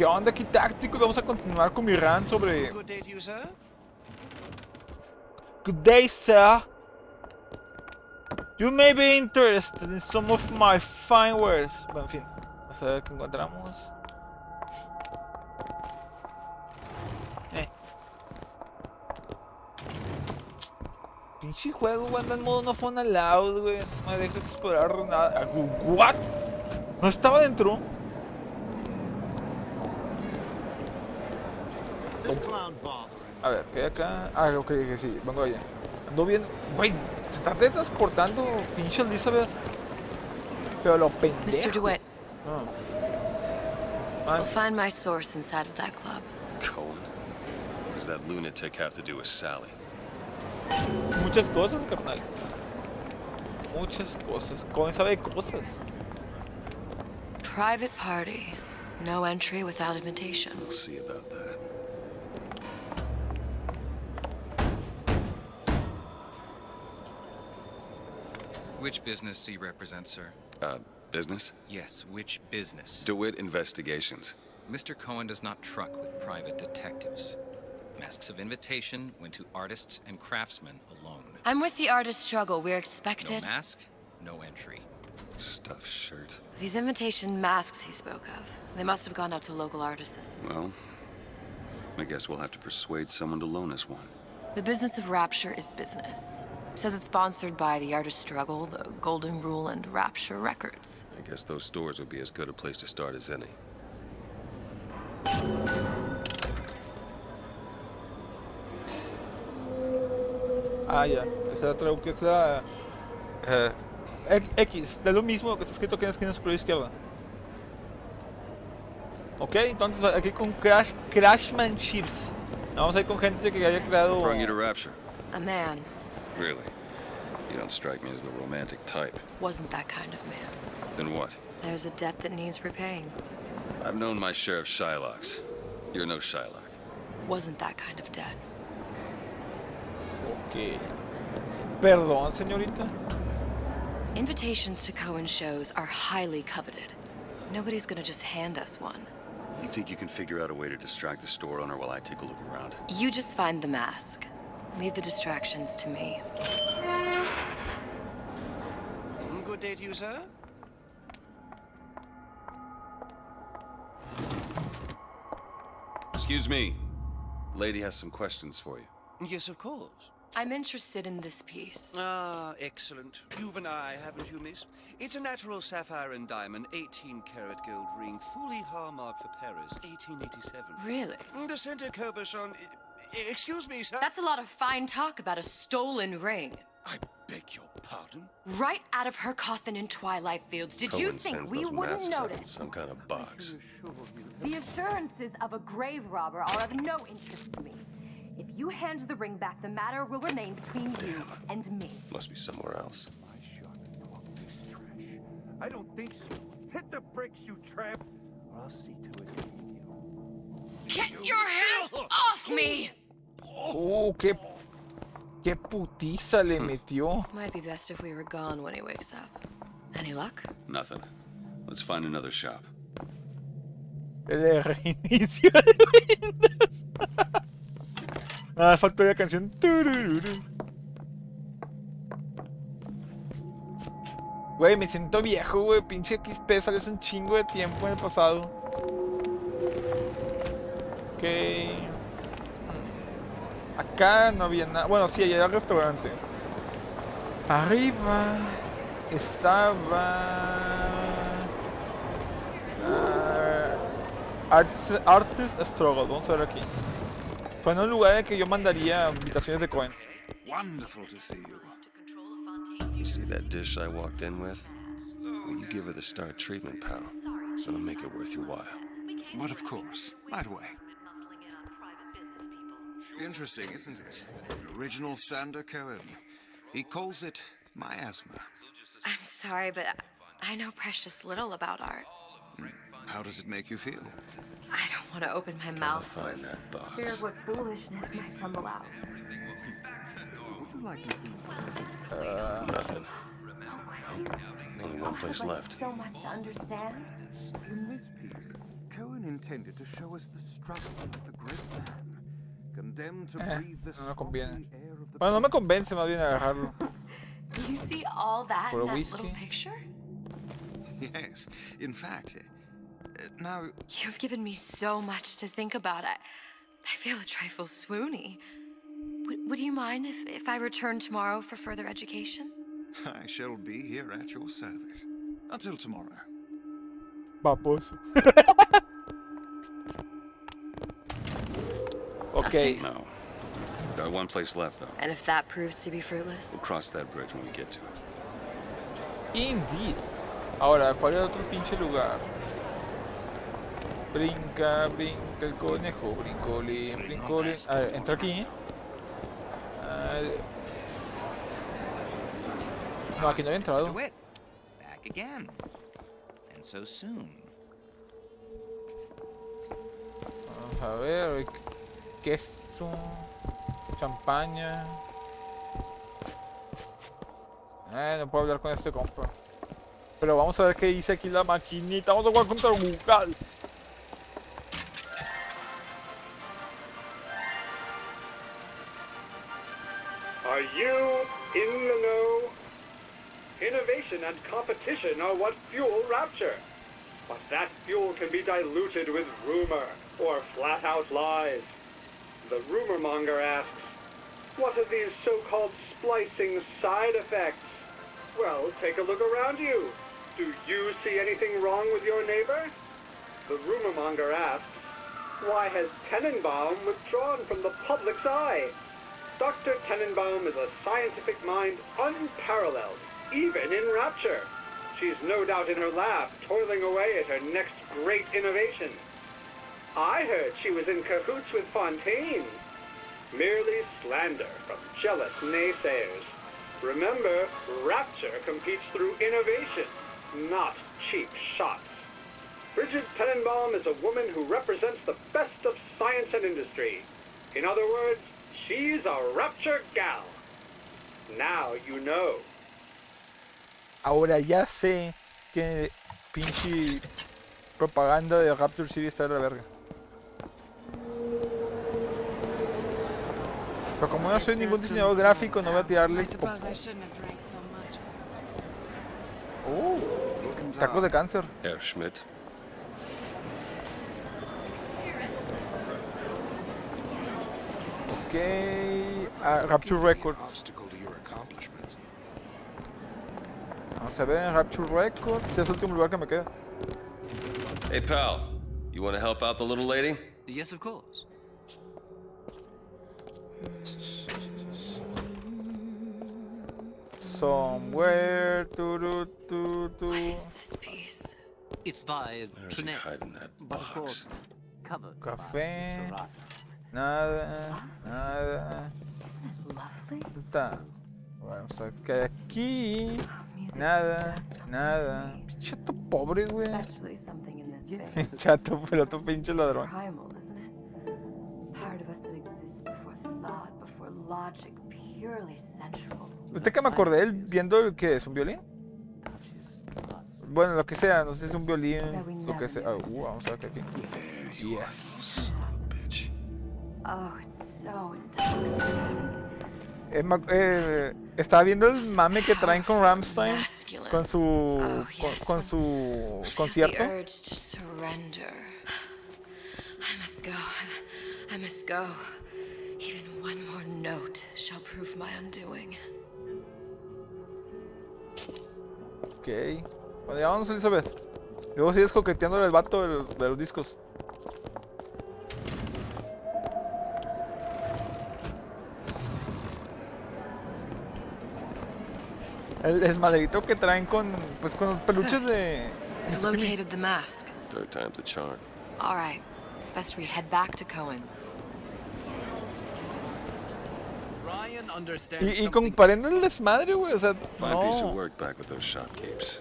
¿Qué onda aquí, táctico? Vamos a continuar con mi rant sobre... Good day to you, sir. Good day, sir. You may be interested in some of my fine wares. Bueno, en fin. Vamos a ver qué encontramos. Pinche juego, anda en modo no phone allowed, güey. No me deja explorar nada. ¿What? ¿No estaba dentro? A ver, ¿qué hay acá? Ah, ok, sí, vengo allá. Ando bien. Güey, se está transportando pinche Elizabeth. Pero lo pendejo. Mr. DeWitt. Oh. We'll find my source inside of that club. Cohen? What does that lunatic have to do with Sally? Muchas cosas, carnal. Muchas cosas. Cohen sabe cosas. Private party. No entry without invitation. We'll see about that. Which business do you represent, sir? Business? Yes, which business? DeWitt Investigations. Mr. Cohen does not truck with private detectives. Masks of invitation went to artists and craftsmen alone. I'm with the artist struggle. We're expected. No mask, no entry. Stuffed shirt. These invitation masks he spoke of. They must have gone out to local artisans. Well, I guess we'll have to persuade someone to loan us one. The business of Rapture is business. Says it's sponsored by the Artist Struggle, the Golden Rule, and Rapture Records. I guess those stores would be as good a place to start as any. Ah, ya. Esa otra que es la... X, de lo mismo que está escrito aquí en la esquina superior izquierda. Ok, entonces aquí con Crashmanships. Vamos a ir con gente que haya creado... Brought you to Rapture? A man. Really? You don't strike me as the romantic type. Wasn't that kind of man. Then what? There's a debt that needs repaying. I've known my share of Shylocks. You're no Shylock. Wasn't that kind of debt. Ok. Perdón, señorita. Invitations to Cohen shows are highly coveted. Nobody's gonna just hand us one. You think you can figure out a way to distract the store owner while I take a look around? You just find the mask. Leave the distractions to me. Good day to you, sir. Excuse me. Lady has some questions for you. Yes, of course. I'm interested in this piece. Ah, excellent. You've an eye, haven't you, miss? It's a natural sapphire and diamond, 18-karat gold ring, fully hallmarked for Paris, 1887. Really? The center cabochon... Excuse me, sir. That's a lot of fine talk about a stolen ring. I beg your pardon? Right out of her coffin in Twilight Fields. Did Cohen you think sends we those wouldn't masks out in notice? some kind of box. The assurances of a grave robber are of no interest to me. If you hand the ring back, the matter will remain between you and me. Must be somewhere else. I don't think so. Hit the bricks, you tramp, or I'll see to it. Get your hands off me! Oh, qué putiza le metió. Might be best if we were gone when he wakes up. Any luck? Nothing. Let's find another shop. El reinicio de Windows. Ah, faltó la canción. Güey, me siento viejo, güey. Pinche XP sale hace un chingo de tiempo en el pasado. Ok. Acá no había nada. Bueno, sí, allá era el restaurante. Arriba estaba... Artist Struggle. Vamos a ver aquí. Suena un lugar en el que yo mandaría invitaciones de Cohen. Wonderful to see you. You see that dish I walked in with? Well, you give her the star treatment, pal. It'll make it worth your while. But of course, right away. Interesting, isn't it? An original Sander Cohen. He calls it miasma. I'm sorry, but I know precious little about art. How does it make you feel? I don't want to open my Gotta mouth. find that box. Fear of what foolishness must tumble out. Nothing. Nope. Only one place left. So much to understand. In this piece, Cohen intended to show us the struggle of the great man, condemned to breathe the No me conviene. swampy air of the Bueno, no me convence más bien agarrarlo. You see all that For in a that whiskey? little picture? Yes, in fact. Now, You've given me so much to think about. I feel a trifle swoony. Would you mind if I return tomorrow for further education? I shall be here at your service. Until tomorrow. Vapos. Okay. No. Got one place left, though. And if that proves to be fruitless? We'll cross that bridge when we get to it. Indeed. Ahora, ¿cuál es el otro pinche lugar? Brinca, brinca el conejo, brincoli, brincoli. A ver, entra aquí. No, aquí no había entrado. DeWitt, back again. And so soon. Vamos a ver, queso, champaña. No puedo hablar con este compa. Pero vamos a ver qué dice aquí la maquinita. Vamos a jugar contra Google. Are you in the know? Innovation and competition are what fuel Rapture. But that fuel can be diluted with rumor or flat-out lies. The rumor monger asks, what are these so-called splicing side effects? Well, take a look around you. Do you see anything wrong with your neighbor? The rumor monger asks, why has Tenenbaum withdrawn from the public's eye? Dr. Tenenbaum is a scientific mind unparalleled, even in Rapture. She's no doubt in her lab, toiling away at her next great innovation. I heard she was in cahoots with Fontaine. Merely slander from jealous naysayers. Remember, Rapture competes through innovation, not cheap shots. Bridget Tenenbaum is a woman who represents the best of science and industry. In other words, she's a Rapture gal. Now you know. Ahora ya sé que pinche propaganda de Rapture City está de la verga. Pero como no soy ningún diseñador gráfico, no voy a tirarle poco. Tacos de cáncer. Herr Schmidt. Ok, Rapture Records. Vamos a ver, Rapture Records, es el último lugar que me queda. Hey, pal. You want to help out the little lady? Yes, of course. Somewhere, What is this piece? It's by Where's he hiding that box? Café, nada, nada. Está. Vamos a ver qué hay aquí. Nada, nada. Chato pobre, güey. Especially something in this face. Chato, pero tu pinche ladrón. Primal, isn't it? Part of us that exists before thought, before logic, purely sensual. Ahorita que me acordé él viendo el que es un violín. Bueno, lo que sea, no sé si es un violín, lo que sea. Vamos a ver qué aquí. Yes. Oh, it's so intoxicating. Estaba viendo el mame que traen con Rammstein, con su con su concierto. The urge to surrender. I must go. I must go. Even one more note shall prove my undoing. Ok. Bueno, ya vamos, Elizabeth. Luego sigues coqueteando el vato de los discos. El desmadrito que traen con los peluches de... I've located the mask. Third time's the charm. All right. It's best we head back to Cohen's. Y comparando el desmadre, güey, o sea, Fine piece of no. work back with those shopkeepers.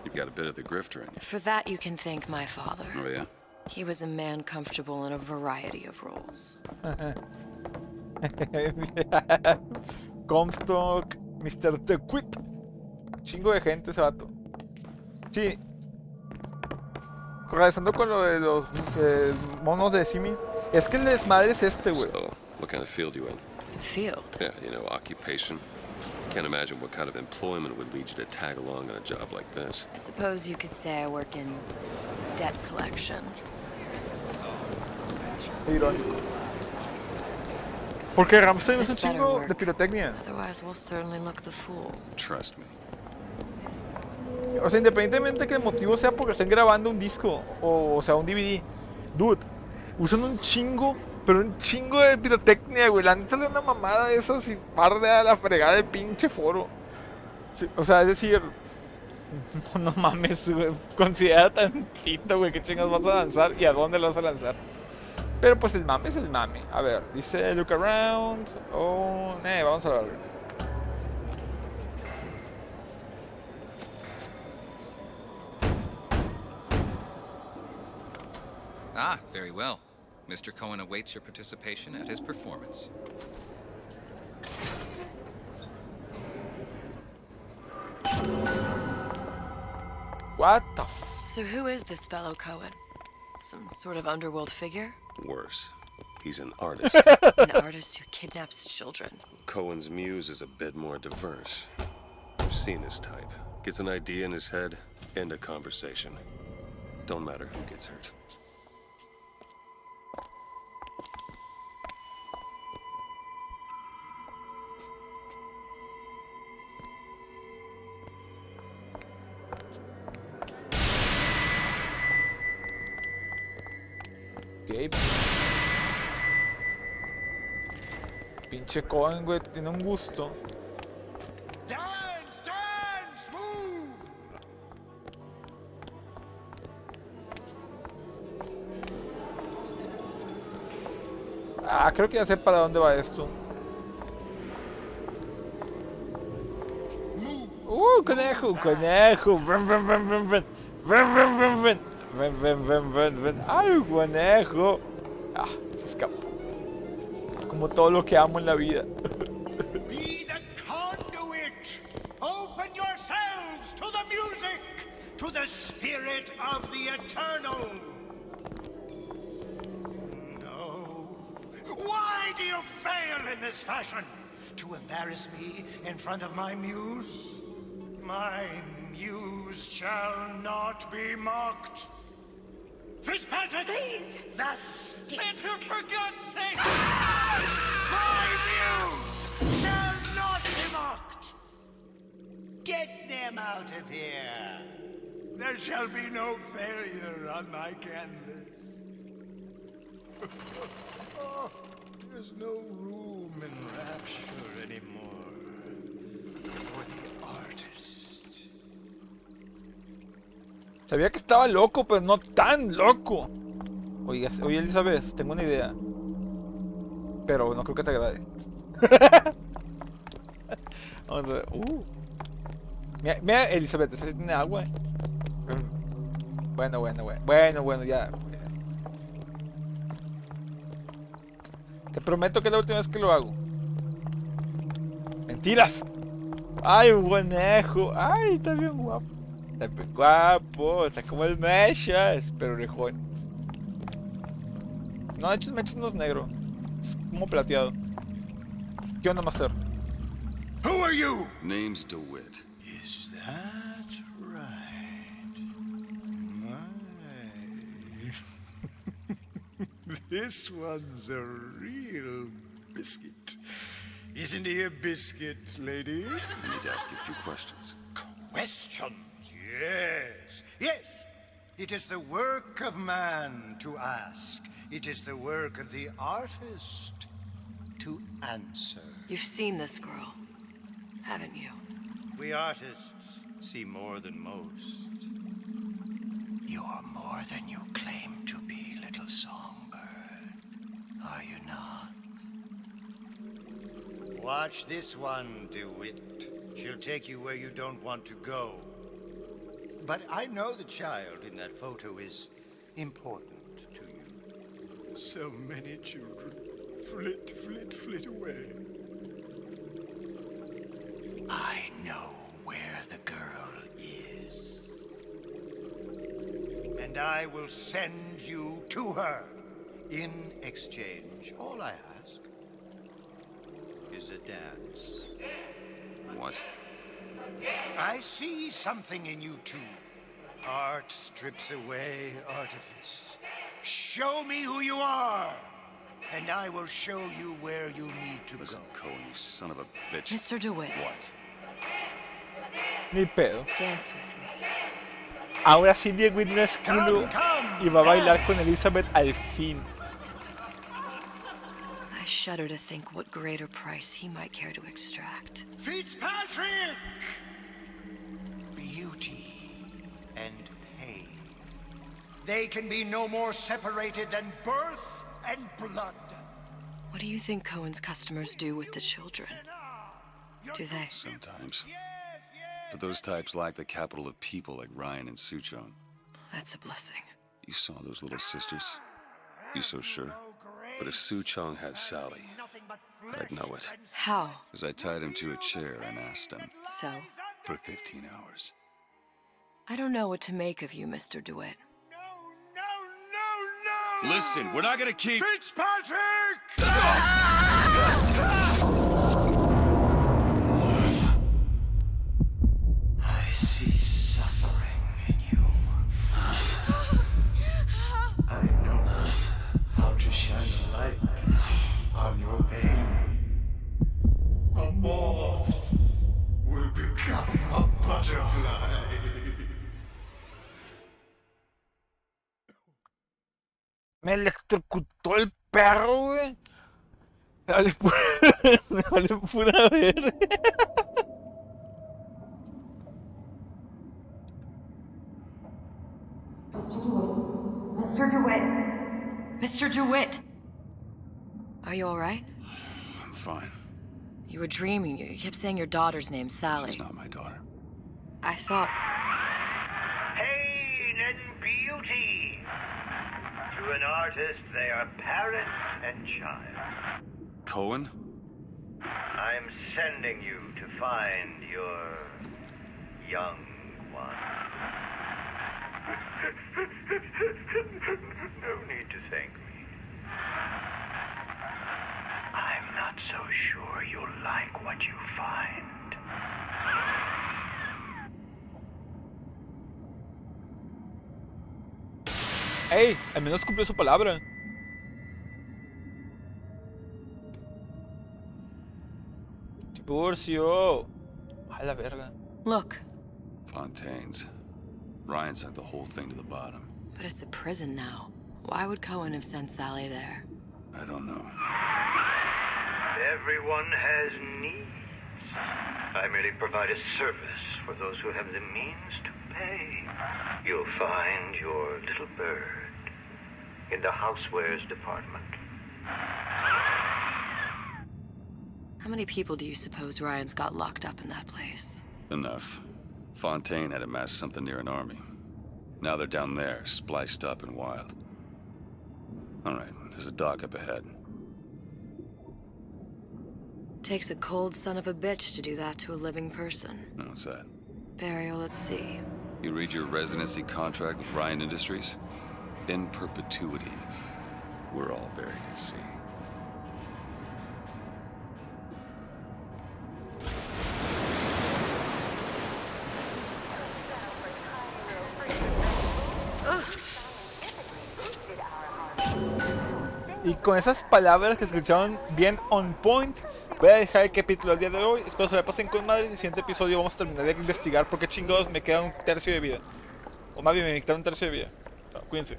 You've got a bit of the grifter in you. For that, you can thank my father. Oh, yeah? He was a man comfortable in a variety of roles. Comstock, Mr. The Quit. Chingo de gente ese vato. Sí. regresando con lo de los monos de Simi, es que el desmadre es este, güey. So, what kind of field you in? Field? Yeah, you know, occupation. Can't imagine what kind of employment would lead you to tag along on a job like this. I suppose you could say I work in debt collection. Irónico. Porque Ramstein es un This better chingo work. de pirotecnia. Otherwise, we'll certainly look the fools. Trust me. O sea, independientemente que el motivo sea porque estén grabando un disco o sea, un DVD. Dude, usan un chingo, pero un chingo de pirotecnia, güey. La neta sale una mamada de esos y parde a la fregada de pinche foro. Sí, o sea, es decir, no mames, güey. Considera tantito, güey, qué chingas vas a lanzar y a dónde lo vas a lanzar. Pero pues el mame es el mame. A ver, dice look around. Oh, vamos a ver. Ah, very well. Mr. Cohen awaits your participation at his performance. What the f... So who is this fellow Cohen? Some sort of underworld figure? Worse. He's an artist. An artist who kidnaps children. Cohen's muse is a bit more diverse. I've seen his type. Gets an idea in his head, end a conversation. Don't matter who gets hurt. Ok. Pinche Cohen, güey, tiene un gusto. Dance, dance, move! Ah, creo que ya sé para dónde va esto. Conejo, conejo. Ven, ven, ven, ven, ven. Ven, ven, ven, ven. Ven, ven, ven, ven, ven. Ay, conejo. Ah, se escapó. Como todo lo que amo en la vida. Be the conduit! Open yourselves to the music! To the spirit of the eternal! No. Why do you fail in this fashion? To embarrass me in front of my muse? My muse shall not be mocked. Fitzpatrick! Please! The stick! For God's sake! My muse shall not be mocked! Get them out of here! There shall be no failure on my canvas. Oh, there's no room in rapture anymore for the artist. Sabía que estaba loco, pero no tan loco. Oye, Elizabeth, tengo una idea. Pero no creo que te agrade. Vamos a ver. Mira, mira, Elizabeth, esta sí tiene agua. Bueno, ya. Te prometo que es la última vez que lo hago. ¡Mentiras! ¡Ay, un conejo! ¡Ay, está bien guapo! Está bien guapo, está como el Mechas, pero orejón. No, de hecho el Mechas no es negro. Es como plateado. ¿Qué onda, Master? Who are you? Name's DeWitt. Is that right? My. This one's a real biscuit. Isn't he a biscuit, lady? I need to ask you a few questions. Questions? Yes. Yes. It is the work of man to ask. It is the work of the artist to answer. You've seen this girl, haven't you? We artists see more than most. You are more than you claim to be, little songbird. Are you not? Watch this one, DeWitt. She'll take you where you don't want to go. But I know the child in that photo is important to you. So many children flit, flit, flit away. I know where the girl is. And and I will send you to her. In exchange, all I ask is a dance. What? I see something in you two. Art strips away artifice. Show me who you are, and I will show you where you need to Listen, go. Cohen, you son of a bitch. Mr. DeWitt, What? Ni pedo. dance with me. Ahora sí Diego no es culo y va a bailar con Elizabeth al fin. I shudder to think what greater price he might care to extract. Fitzpatrick! Beauty and pain. They can be no more separated than birth and blood. What do you think Cohen's customers do with the children? Do they? Sometimes. But those types lack the capital of people like Ryan and Suchong. That's a blessing. You saw those little sisters? You so sure? But if Suchong had Sally, I'd know it. How? As I tied him to a chair and asked him So? for 15 hours. I don't know what to make of you, Mr. DeWitt. No! Listen, we're not gonna keep... Fitzpatrick! I see suffering in you. I know how to shine a light on your pain. A moth will become a butterfly. Me electrocutó el perro, güey. Me vale pura verga. Mr. DeWitt! Mr. DeWitt! Are you alright? I'm fine. You were dreaming. You kept saying your daughter's name, Sally. She's not my daughter. I thought... Pain and beauty. To an artist, they are parent and child. Cohen? I'm sending you to find your young one. No need to thank me. I'm not so sure you'll like what you find. Ey, al menos cumplió su palabra. Tiburcio. A la verga. Look, Fontaine's. Ryan sent the whole thing to the bottom. but it's a prison now. Why would Cohen have sent Sally there? I don't know. Everyone has needs. I merely provide a service for those who have the means to pay. You'll find your little bird in the housewares department. How many people do you suppose Ryan's got locked up in that place? Enough. Fontaine had amassed something near an army. Now they're down there, spliced up and wild. Alright, there's a dock up ahead. Takes a cold son of a bitch to do that to a living person. What's that? Burial at sea. You read your residency contract with Ryan Industries? In perpetuity, we're all buried at sea. Y con esas palabras que escucharon bien on point, voy a dejar el capítulo al día de hoy. Espero se la pasen con madre. En el siguiente episodio vamos a terminar de investigar por qué chingados me queda un tercio de vida. O más bien me queda un tercio de vida. No, cuídense.